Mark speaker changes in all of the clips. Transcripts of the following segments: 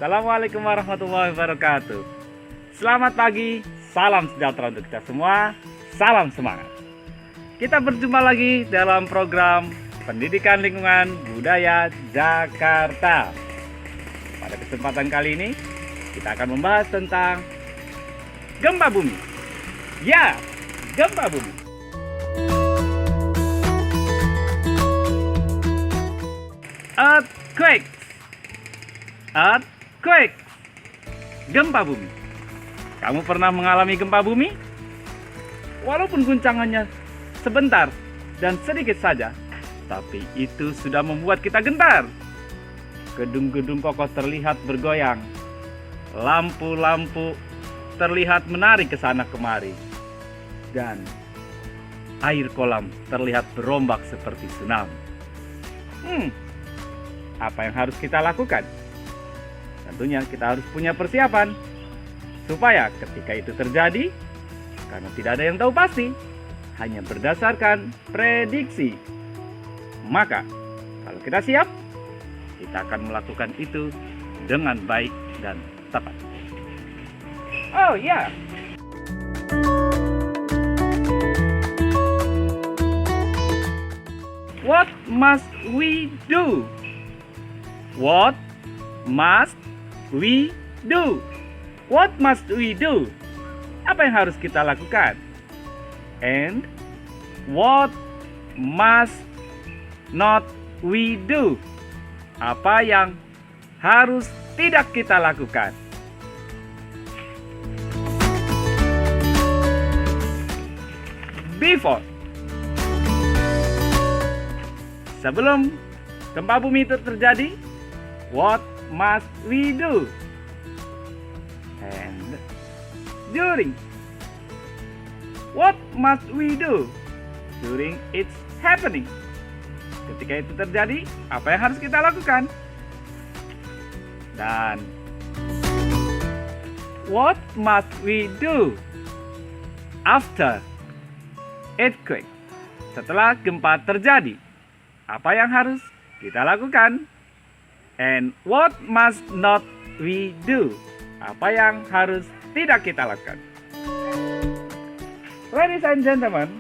Speaker 1: Assalamualaikum warahmatullahi wabarakatuh. Selamat pagi, salam sejahtera untuk kita semua, salam semangat. Kita berjumpa lagi dalam program Pendidikan Lingkungan Budaya Jakarta. Pada kesempatan kali ini, kita akan membahas tentang gempa bumi. Ya, gempa bumi. Earthquake. Gempa bumi. Kamu pernah mengalami gempa bumi? Walaupun guncangannya sebentar dan sedikit saja, tapi itu sudah membuat kita gentar. Gedung-gedung kokoh terlihat bergoyang. Lampu-lampu terlihat menarik ke sana kemari. Dan air kolam terlihat berombak seperti tsunami. Apa yang harus kita lakukan? Tentunya kita harus punya persiapan supaya ketika itu terjadi, karena tidak ada yang tahu pasti, hanya berdasarkan prediksi. Maka kalau kita siap, kita akan melakukan itu dengan baik dan tepat. Oh ya, what must we do? What must we do? What must we do? Apa yang harus kita lakukan? And what must not we do? Apa yang harus tidak kita lakukan? Before. Sebelum gempa bumi itu terjadi, what must we do? And during. What must we do during it's happening? Ketika itu terjadi, apa yang harus kita lakukan? Dan what must we do after earthquake? Setelah gempa terjadi, apa yang harus kita lakukan? And what must not we do? Apa yang harus tidak kita lakukan? Ladies and gentlemen,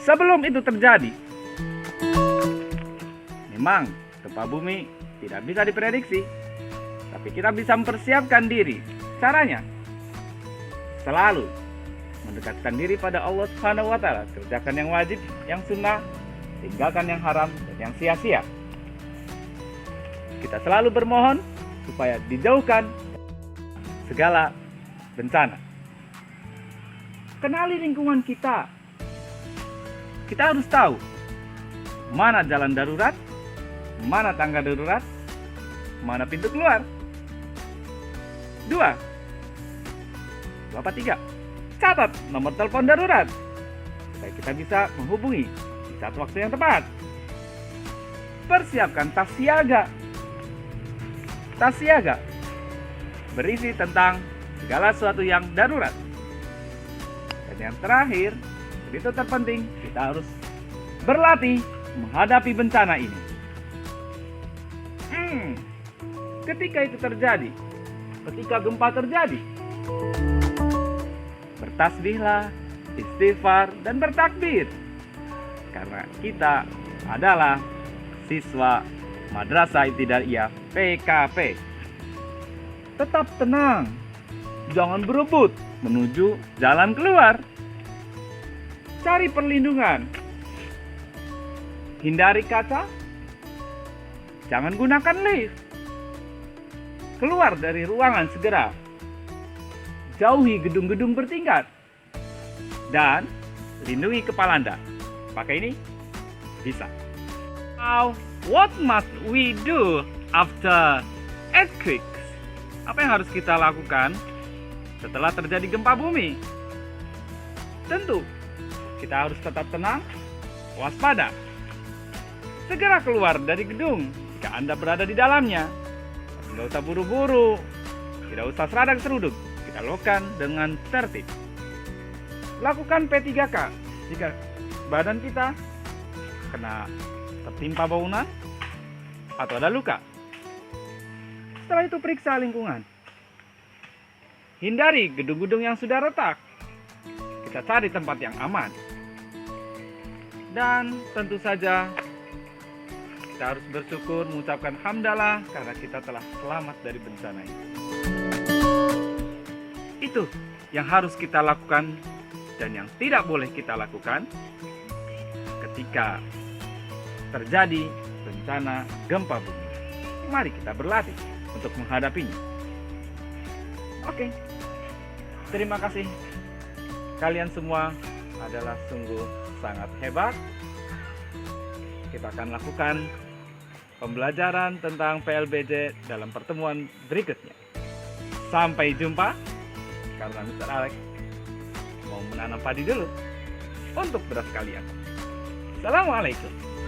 Speaker 1: sebelum itu terjadi, memang gempa bumi tidak bisa diprediksi, tapi kita bisa mempersiapkan diri. Caranya, selalu mendekatkan diri pada Allah Subhanahu wa Ta'ala, kerjakan yang wajib, yang sunnah, tinggalkan yang haram dan yang sia-sia. Kita selalu bermohon supaya dijauhkan segala bencana. Kenali lingkungan kita. Kita harus tahu mana jalan darurat, mana tangga darurat, mana pintu keluar. 2. 3. Catat nomor telepon darurat supaya kita bisa menghubungi di saat waktu yang tepat. Persiapkan tas siaga. Tas siaga berisi tentang segala sesuatu yang darurat. Dan yang terakhir, itu terpenting, kita harus berlatih menghadapi bencana ini. Ketika itu terjadi, ketika gempa terjadi, bertasbihlah, istighfar, dan bertakbir. Karena kita adalah siswa Madrasah Ibtidaiyah PKP. Tetap tenang, jangan berebut menuju jalan keluar. Cari perlindungan. Hindari kaca. Jangan gunakan lift. Keluar dari ruangan segera. Jauhi gedung-gedung bertingkat. Dan lindungi kepala Anda. Pakai ini bisa. Now, what must we do after earthquakes? Apa yang harus kita lakukan setelah terjadi gempa bumi? Tentu, kita harus tetap tenang, waspada. Segera keluar dari gedung jika Anda berada di dalamnya. Tidak usah buru-buru, tidak usah seradak seruduk. Kita lakukan dengan tertib. Lakukan P3K jika badan kita kena tertimpa bangunan, atau ada luka. Setelah itu periksa lingkungan. Hindari gedung-gedung yang sudah retak. Kita cari tempat yang aman. Dan tentu saja kita harus bersyukur, mengucapkan hamdalah karena kita telah selamat dari bencana ini. Itu yang harus kita lakukan dan yang tidak boleh kita lakukan ketika terjadi bencana gempa bumi. Mari kita berlatih untuk menghadapinya. Oke, terima kasih. Kalian semua adalah sungguh sangat hebat. Kita akan lakukan pembelajaran tentang PLBJ dalam pertemuan berikutnya. Sampai jumpa, karena Mr. Alex mau menanam padi dulu untuk beras kalian. Assalamualaikum.